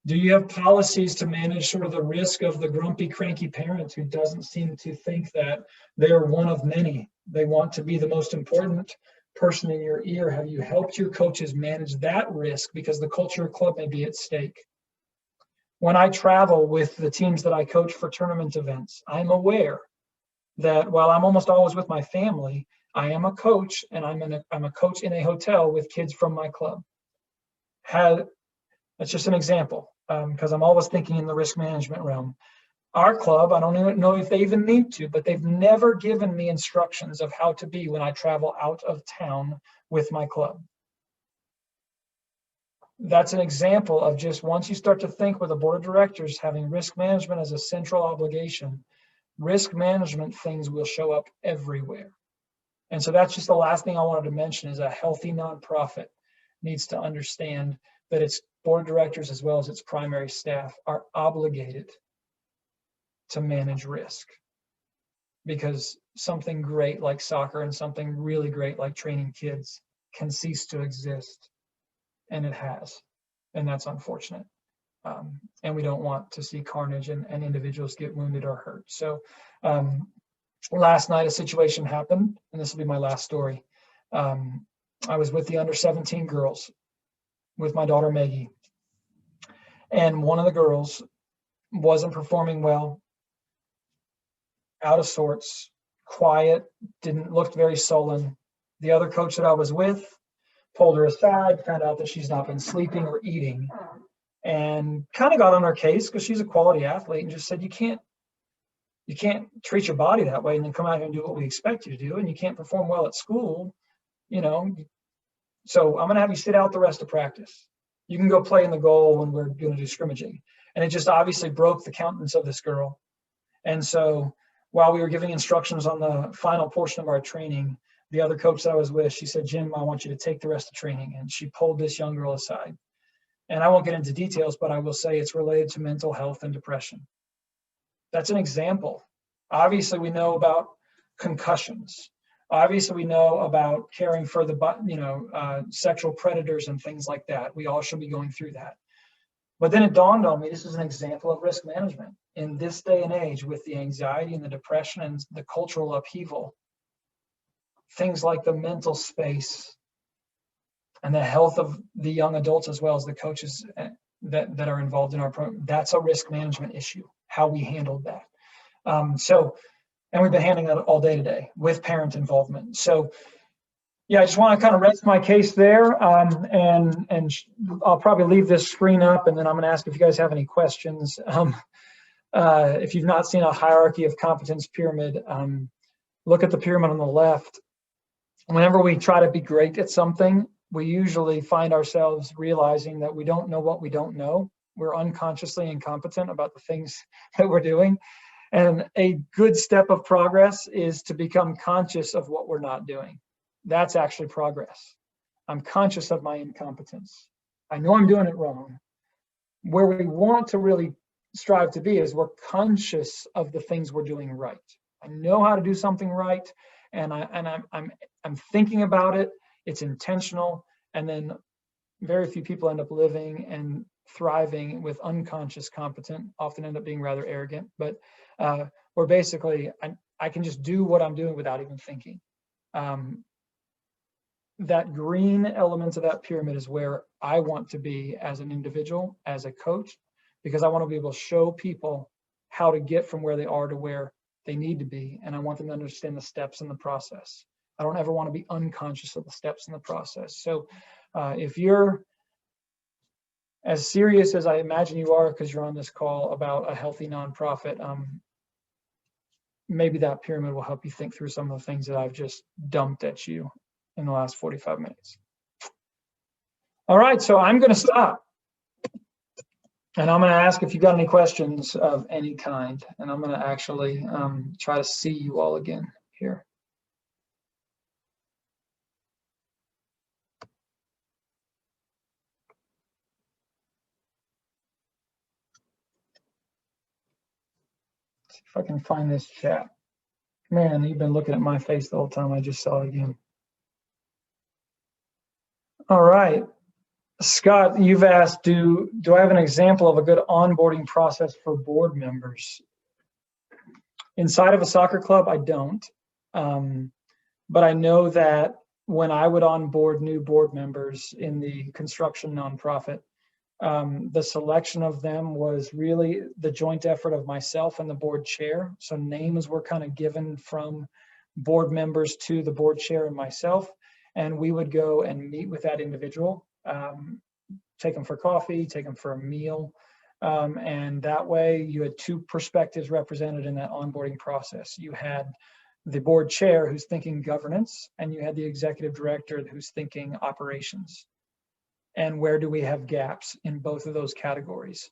Do you have policies to manage sort of the risk of the grumpy, cranky parent who doesn't seem to think that they're one of many? They want to be the most important person in your ear. Have you helped your coaches manage that risk because the culture of club may be at stake? When I travel with the teams that I coach for tournament events, I'm aware that while I'm almost always with my family, I am a coach, and I'm a coach in a hotel with kids from my club. that's just an example, because I'm always thinking in the risk management realm. Our club, I don't even know if they even need to, but they've never given me instructions of how to be when I travel out of town with my club. That's an example of just once you start to think with a board of directors having risk management as a central obligation, risk management things will show up everywhere. And so that's just the last thing I wanted to mention is a healthy nonprofit needs to understand that its board of directors as well as its primary staff are obligated to manage risk, because something great like soccer and something really great like training kids can cease to exist, and it has, and that's unfortunate. And we don't want to see carnage and individuals get wounded or hurt. So last night a situation happened, and this will be my last story. I was with the under 17 girls with my daughter Maggie, and one of the girls wasn't performing well, out of sorts, quiet, didn't look very sullen. The other coach that I was with pulled her aside, found out that she's not been sleeping or eating, and kind of got on her case because she's a quality athlete, and just said, you can't treat your body that way and then come out here and do what we expect you to do, and you can't perform well at school, so I'm going to have you sit out the rest of practice. You can go play in the goal when we're going to do scrimmaging. And it just obviously broke the countenance of this girl. And so while we were giving instructions on the final portion of our training, the other coach that I was with, she said, Jim, I want you to take the rest of training. And she pulled this young girl aside. And I won't get into details, but I will say it's related to mental health and depression. That's an example. Obviously, we know about concussions. Obviously, we know about caring for the, sexual predators and things like that. We all should be going through that. But then it dawned on me, this is an example of risk management. In this day and age, with the anxiety and the depression and the cultural upheaval, things like the mental space and the health of the young adults as well as the coaches that are involved in our program, that's a risk management issue, how we handled that. And we've been handling that all day today with parent involvement. So yeah, I just want to kind of rest my case there, and I'll probably leave this screen up, and then I'm going to ask if you guys have any questions. If you've not seen a hierarchy of competence pyramid, look at the pyramid on the left. Whenever we try to be great at something, we usually find ourselves realizing that we don't know what we don't know. We're unconsciously incompetent about the things that we're doing. And a good step of progress is to become conscious of what we're not doing. That's actually progress. I'm conscious of my incompetence. I know I'm doing it wrong. Where we want to really strive to be is we're conscious of the things we're doing right. I know how to do something right, and I'm thinking about it. It's intentional, and then very few people end up living and thriving with unconscious competent, often end up being rather arrogant, but where basically I can just do what I'm doing without even thinking. That green element of that pyramid is where I want to be as an individual, as a coach, because I want to be able to show people how to get from where they are to where they need to be. And I want them to understand the steps in the process. I don't ever want to be unconscious of the steps in the process. So if you're as serious as I imagine you are, because you're on this call about a healthy nonprofit, maybe that pyramid will help you think through some of the things that I've just dumped at you in the last 45 minutes. All right, so I'm going to stop. And I'm going to ask if you've got any questions of any kind. And I'm going to actually try to see you all again here. See if I can find this chat. Man, you've been looking at my face the whole time. I just saw it again. All right. Scott, you've asked, do I have an example of a good onboarding process for board members? Inside of a soccer club, I don't. But I know that when I would onboard new board members in the construction nonprofit, the selection of them was really the joint effort of myself and the board chair. So names were kind of given from board members to the board chair and myself, and we would go and meet with that individual take them for coffee, take them for a meal. And that way you had two perspectives represented in that onboarding process. You had the board chair who's thinking governance, and you had the executive director who's thinking operations. And where do we have gaps in both of those categories?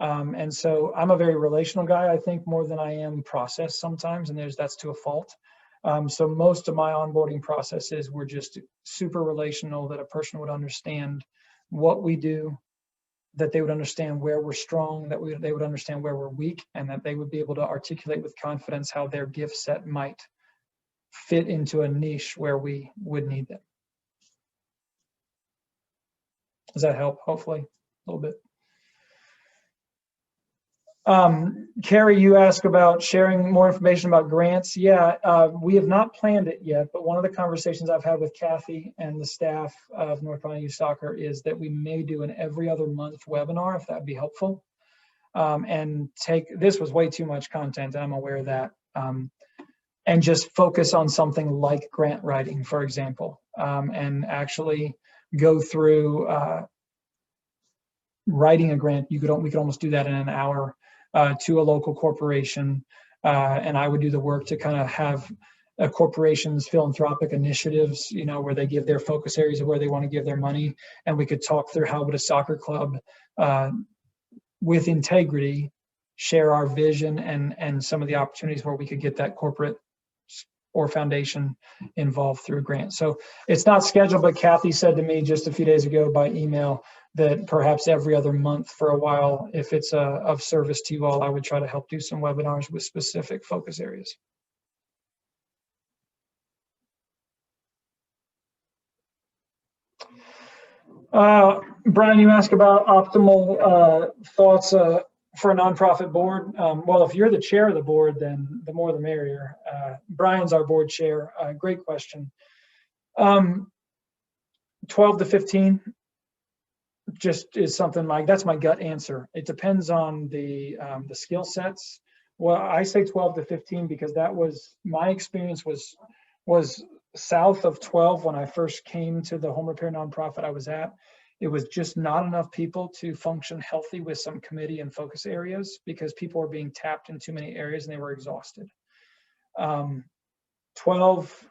And so I'm a very relational guy, I think, more than I am process sometimes, and that's to a fault. So most of my onboarding processes were just super relational, that a person would understand what we do, that they would understand where we're strong, that they would understand where we're weak, and that they would be able to articulate with confidence how their gift set might fit into a niche where we would need them. Does that help? Hopefully a little bit. Carrie, you asked about sharing more information about grants. Yeah, we have not planned it yet, but one of the conversations I've had with Kathy and the staff of North Carolina Youth Soccer is that we may do an every other month webinar, if that'd be helpful. And this was way too much content, and I'm aware of that. And just focus on something like grant writing, for example, and actually go through writing a grant. We could almost do that in an hour. To a local corporation, and I would do the work to kind of have a corporation's philanthropic initiatives, where they give their focus areas of where they want to give their money, and we could talk through how would a soccer club with integrity share our vision and some of the opportunities where we could get that corporate or foundation involved through grants. So it's not scheduled, but Kathy said to me just a few days ago by email that perhaps every other month for a while, if it's of service to you all, I would try to help do some webinars with specific focus areas. Brian, you asked about optimal thoughts for a nonprofit board. Well, if you're the chair of the board, then the more the merrier. Brian's our board chair. Great question. 12 to 15 just is something that's my gut answer. It depends on the skill sets. Well, I say 12 to 15 because that was my experience was south of 12 when I first came to the home repair nonprofit I was at. It was just not enough people to function healthy with some committee and focus areas because people were being tapped in too many areas and they were exhausted. 12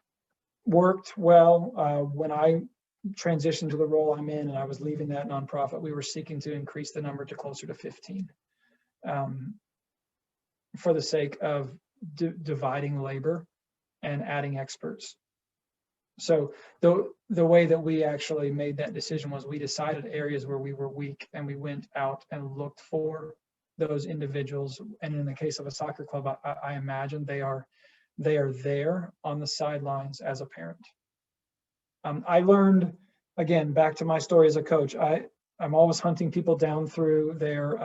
worked well. When I transitioned to the role I'm in and I was leaving that nonprofit, we were seeking to increase the number to closer to 15 for the sake of dividing labor and adding experts. So the way that we actually made that decision was we decided areas where we were weak and we went out and looked for those individuals. And in the case of a soccer club, I imagine they are there on the sidelines as a parent. I learned, again, back to my story as a coach, I'm always hunting people down through their,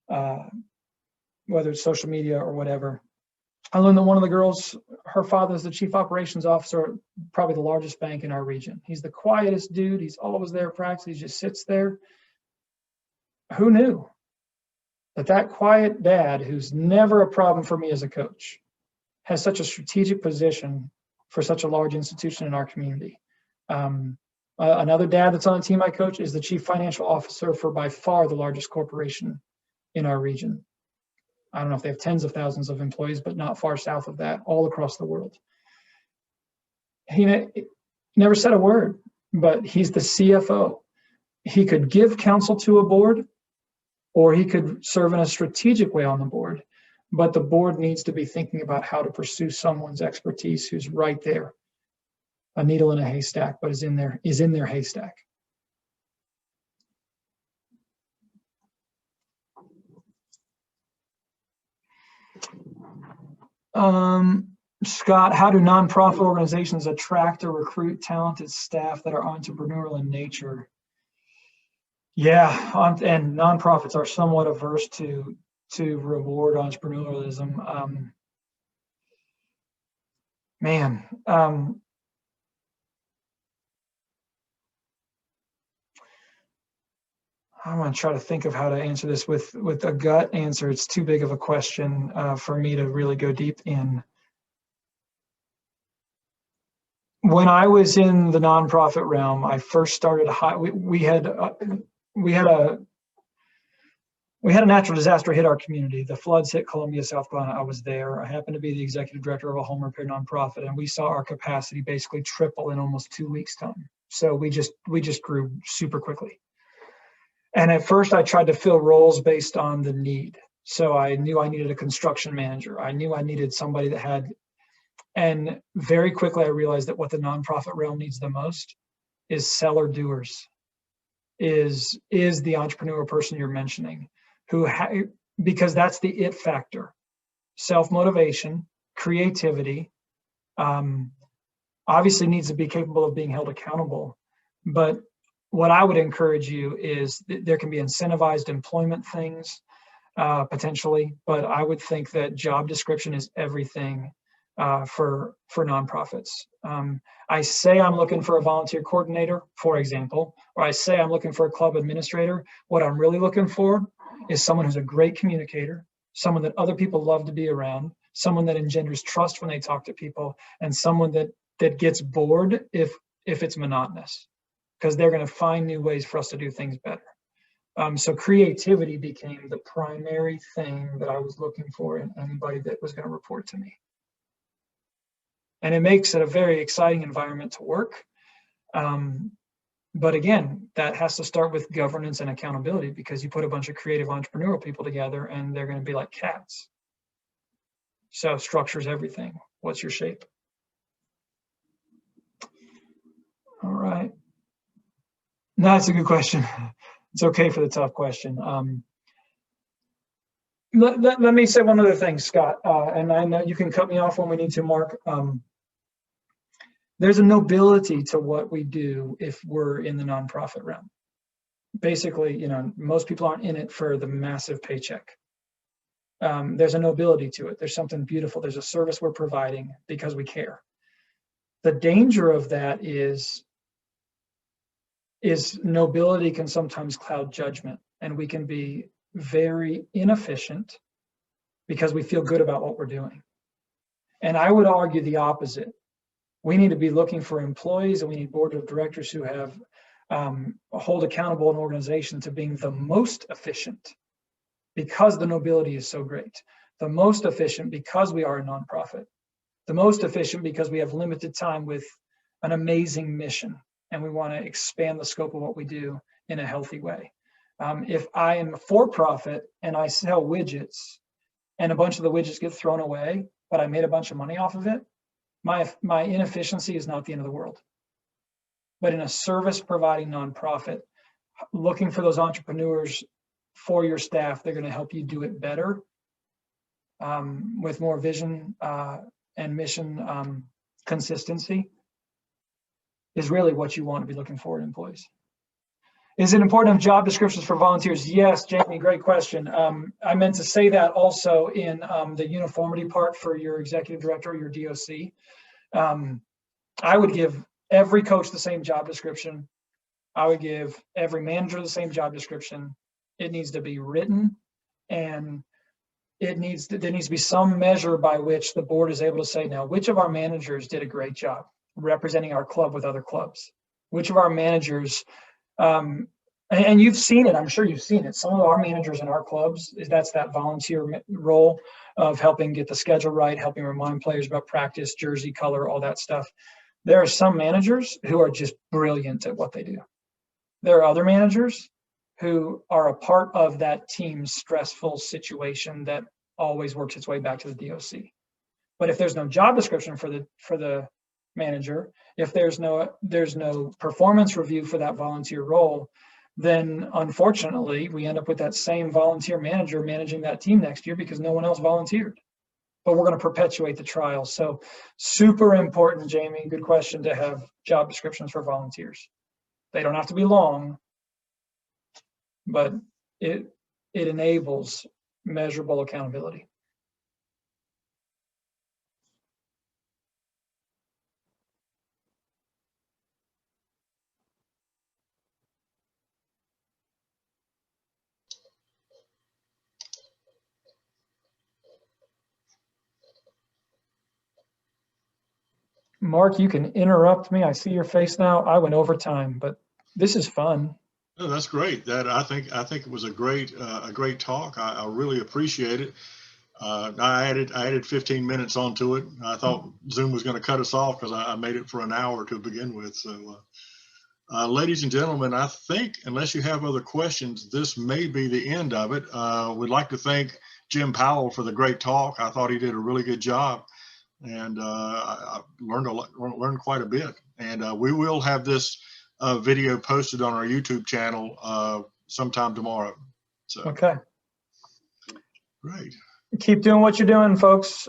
whether it's social media or whatever. I learned that one of the girls, her father is the chief operations officer at probably the largest bank in our region. He's the quietest dude. He's always there at practice. He just sits there. Who knew that quiet dad, who's never a problem for me as a coach, has such a strategic position for such a large institution in our community. Another dad that's on the team I coach is the chief financial officer for by far the largest corporation in our region. I don't know if they have tens of thousands of employees, but not far south of that, all across the world. He never said a word, but he's the CFO. He could give counsel to a board, or he could serve in a strategic way on the board, but the board needs to be thinking about how to pursue someone's expertise who's right there, a needle in a haystack, but is in their haystack. Scott, how do nonprofit organizations attract or recruit talented staff that are entrepreneurial in nature? Yeah, and nonprofits are somewhat averse to reward entrepreneurialism. I'm going to try to think of how to answer this with a gut answer. It's too big of a question for me to really go deep in. When I was in the nonprofit realm, I first started we had a natural disaster hit our community. The floods hit Columbia, South Carolina. I was there. I happened to be the executive director of a home repair nonprofit, and we saw our capacity basically triple in almost 2 weeks' time. So we just grew super quickly. And at first, I tried to fill roles based on the need. So I knew I needed a construction manager. I knew I needed somebody that had, and very quickly I realized that what the nonprofit realm needs the most is seller doers, is the entrepreneur person you're mentioning, because that's the it factor. Self-motivation, creativity, obviously needs to be capable of being held accountable. But what I would encourage you is there can be incentivized employment things, potentially, but I would think that job description is everything for nonprofits. I say I'm looking for a volunteer coordinator, for example, or I say I'm looking for a club administrator. What I'm really looking for is someone who's a great communicator, someone that other people love to be around, someone that engenders trust when they talk to people, and someone that gets bored if it's monotonous, because they're going to find new ways for us to do things better. So creativity became the primary thing that I was looking for in anybody that was going to report to me. And it makes it a very exciting environment to work. But again, that has to start with governance and accountability, because you put a bunch of creative entrepreneurial people together and they're going to be like cats. So structure's everything. What's your shape? All right. No, that's a good question. It's okay for the tough question. Let me say one other thing, Scott, and I know you can cut me off when we need to, Mark. There's a nobility to what we do if we're in the nonprofit realm. Basically, most people aren't in it for the massive paycheck. There's a nobility to it. There's something beautiful. There's a service we're providing because we care. The danger of that is nobility can sometimes cloud judgment, and we can be very inefficient because we feel good about what we're doing. And I would argue the opposite. We need to be looking for employees, and we need board of directors who have hold accountable an organization to being the most efficient, because the nobility is so great. The most efficient because we are a nonprofit. The most efficient because we have limited time with an amazing mission, and we want to expand the scope of what we do in a healthy way. If I am a for-profit and I sell widgets and a bunch of the widgets get thrown away, but I made a bunch of money off of it, my inefficiency is not the end of the world. But in a service providing nonprofit, looking for those entrepreneurs for your staff, they're going to help you do it better, with more vision and mission consistency, is really what you want to be looking for in employees. Is it important to have job descriptions for volunteers? Yes, Jamie, great question. I meant to say that also in the uniformity part for your executive director, your DOC. I would give every coach the same job description. I would give every manager the same job description. It needs to be written, and there needs to be some measure by which the board is able to say, now, which of our managers did a great job representing our club with other clubs? Which of our managers, and you've seen it, I'm sure you've seen it. Some of our managers in our clubs, that's that volunteer role of helping get the schedule right, helping remind players about practice, jersey color, all that stuff. There are some managers who are just brilliant at what they do. There are other managers who are a part of that team's stressful situation that always works its way back to the DOC. But if there's no job description for the manager, if there's no performance review for that volunteer role, then unfortunately we end up with that same volunteer manager managing that team next year because no one else volunteered. But we're going to perpetuate the trial. So super important, Jamie, good question, to have job descriptions for volunteers. They don't have to be long, but it enables measurable accountability. Mark, you can interrupt me. I see your face now. I went over time, but this is fun. Oh, that's great. That I think it was a great talk. I really appreciate it. I added 15 minutes onto it. I thought Zoom was going to cut us off because I made it for an hour to begin with. So, ladies and gentlemen, I think unless you have other questions, this may be the end of it. We'd like to thank Jim Powell for the great talk. I thought he did a really good job, and I learned quite a bit. And we will have this video posted on our YouTube channel sometime tomorrow. So, Okay. great. Keep doing what you're doing, folks.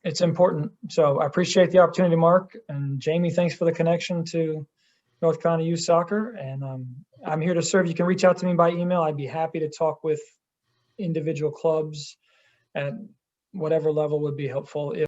It's important. So I appreciate the opportunity, Mark. And Jamie, thanks for the connection to North Carolina Youth Soccer. And I'm here to serve. You can reach out to me by email. I'd be happy to talk with individual clubs at whatever level would be helpful.